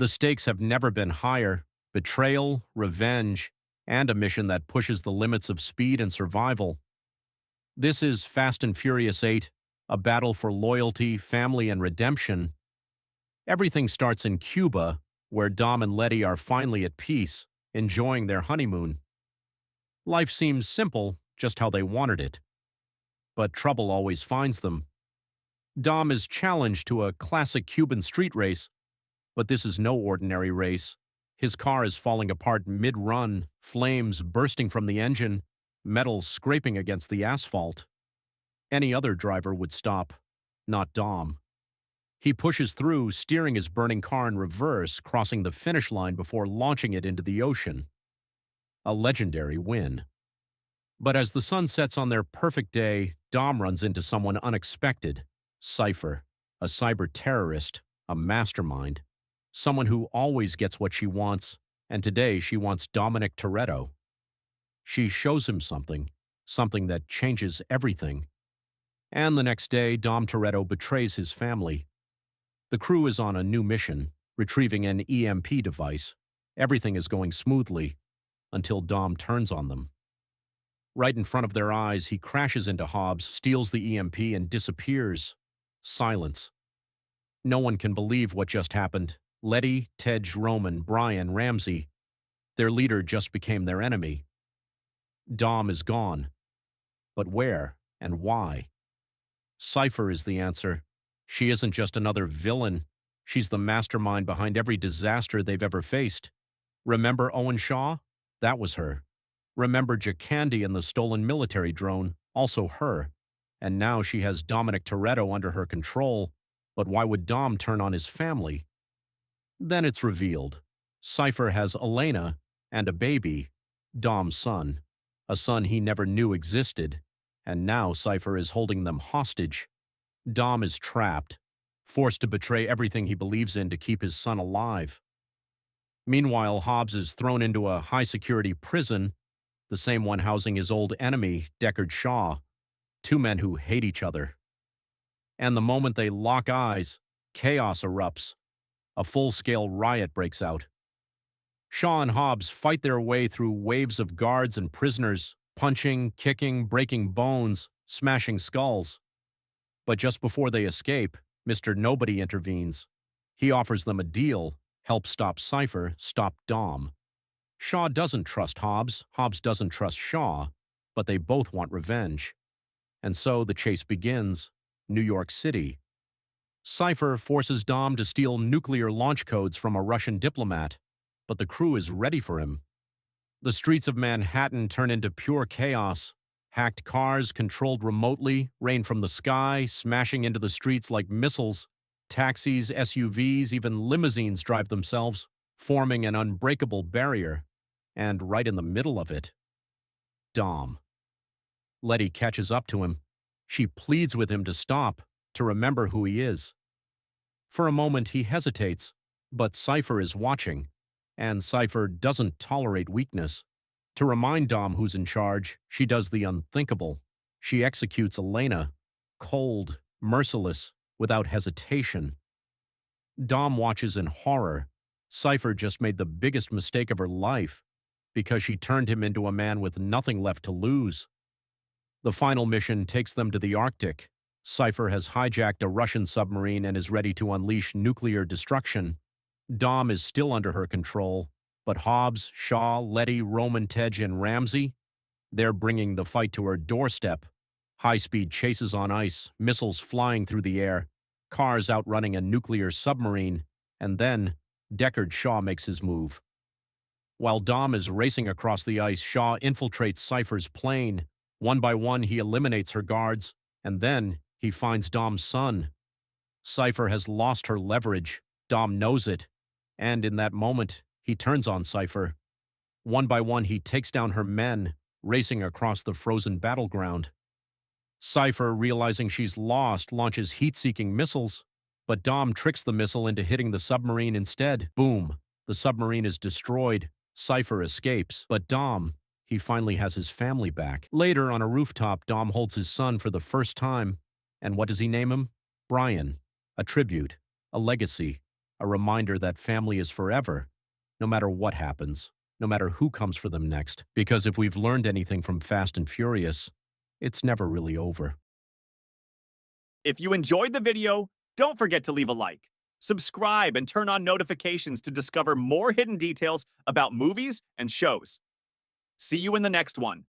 The stakes have never been higher: betrayal, revenge, and a mission that pushes the limits of speed and survival. This is Fast and Furious 8, a battle for loyalty, family, and redemption. Everything starts in Cuba, where Dom and Letty are finally at peace, enjoying their honeymoon. Life seems simple, just how they wanted it. But trouble always finds them. Dom is challenged to a classic Cuban street race, but this is no ordinary race. His car is falling apart mid-run, flames bursting from the engine, metal scraping against the asphalt. Any other driver would stop, not Dom. He pushes through, steering his burning car in reverse, crossing the finish line before launching it into the ocean. A legendary win. But as the sun sets on their perfect day, Dom runs into someone unexpected: Cipher, a cyber terrorist, a mastermind, someone who always gets what she wants, and today she wants Dom Toretto. She shows him something that changes everything. And the next day, Dom Toretto betrays his family. The crew is on a new mission, retrieving an EMP device. Everything is going smoothly, until Dom turns on them. Right in front of their eyes, he crashes into Hobbs, steals the EMP, and disappears. Silence. No one can believe what just happened. Letty, Tej, Roman, Brian, Ramsey. Their leader just became their enemy. Dom is gone. But where and why? Cipher is the answer. She isn't just another villain. She's the mastermind behind every disaster they've ever faced. Remember Owen Shaw? That was her. Remember Jacandi and the stolen military drone? Also her. And now she has Dominic Toretto under her control. But why would Dom turn on his family? Then it's revealed. Cipher has Elena and a baby, Dom's son. A son he never knew existed. And now Cipher is holding them hostage. Dom is trapped, forced to betray everything he believes in to keep his son alive. Meanwhile, Hobbs is thrown into a high-security prison, the same one housing his old enemy, Deckard Shaw, two men who hate each other. And the moment they lock eyes, chaos erupts. A full-scale riot breaks out. Shaw and Hobbs fight their way through waves of guards and prisoners, punching, kicking, breaking bones, smashing skulls. But just before they escape, Mr. Nobody intervenes. He offers them a deal: help stop Cipher, stop Dom. Shaw doesn't trust Hobbs, Hobbs doesn't trust Shaw, but they both want revenge. And so the chase begins. New York City. Cipher forces Dom to steal nuclear launch codes from a Russian diplomat, but the crew is ready for him. The streets of Manhattan turn into pure chaos. Hacked cars, controlled remotely, rain from the sky, smashing into the streets like missiles. Taxis, SUVs, even limousines drive themselves, forming an unbreakable barrier. And right in the middle of it, Dom. Letty catches up to him. She pleads with him to stop, to remember who he is. For a moment he hesitates, but Cipher is watching, and Cipher doesn't tolerate weakness. To remind Dom who's in charge, she does the unthinkable. She executes Elena, cold, merciless, without hesitation. Dom watches in horror. Cipher just made the biggest mistake of her life, because she turned him into a man with nothing left to lose. The final mission takes them to the Arctic. Cipher has hijacked a Russian submarine and is ready to unleash nuclear destruction. Dom is still under her control, but Hobbs, Shaw, Letty, Roman, Tej, and Ramsey, they're bringing the fight to her doorstep. High-speed chases on ice, missiles flying through the air, cars outrunning a nuclear submarine, and then Deckard Shaw makes his move. While Dom is racing across the ice, Shaw infiltrates Cipher's plane. One by one, he eliminates her guards, and then he finds Dom's son. Cipher has lost her leverage. Dom knows it, and in that moment, he turns on Cipher. One by one, he takes down her men, racing across the frozen battleground. Cipher, realizing she's lost, launches heat-seeking missiles, but Dom tricks the missile into hitting the submarine instead. Boom! The submarine is destroyed. Cipher escapes, but Dom, he finally has his family back. Later, on a rooftop, Dom holds his son for the first time. And what does he name him? Brian. A tribute. A legacy. a reminder that family is forever, no matter what happens, no matter who comes for them next. Because if we've learned anything from Fast and Furious, it's never really over. If you enjoyed the video, don't forget to leave a like, subscribe, and turn on notifications to discover more hidden details about movies and shows. See you in the next one.